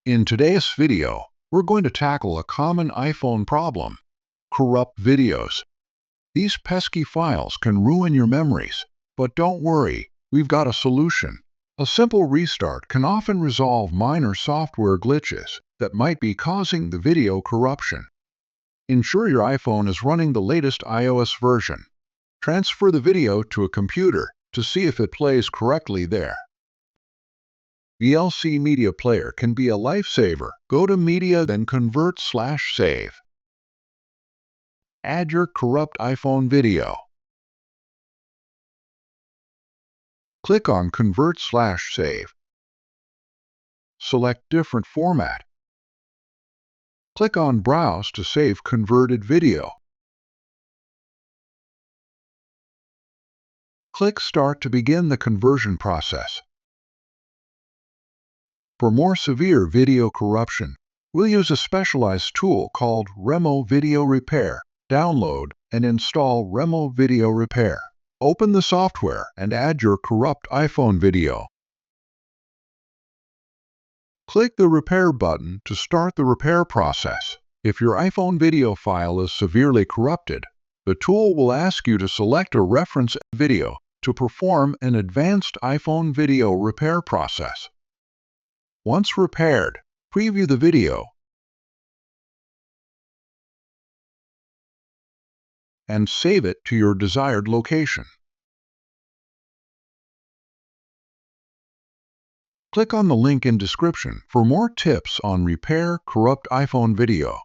In today's video, we're going to tackle a common iPhone problem: corrupt videos. These pesky files can ruin your memories, but don't worry, we've got a solution. A simple restart can often resolve minor software glitches that might be causing the video corruption. Ensure your iPhone is running the latest iOS version. Transfer the video to a computer to see if it plays correctly there. VLC Media Player can be a lifesaver. Go to Media, then Convert/Save. Add your corrupt iPhone video. Click on Convert/Save. Select Different Format. Click on Browse to save converted video. Click Start to begin the conversion process. For more severe video corruption, we'll use a specialized tool called Remo Video Repair. Download and install Remo Video Repair. Open the software and add your corrupt iPhone video. Click the Repair button to start the repair process. If your iPhone video file is severely corrupted, the tool will ask you to select a reference video to perform an advanced iPhone video repair process. Once repaired, preview the video and save it to your desired location. Click on the link in description for more tips on repair corrupt iPhone video.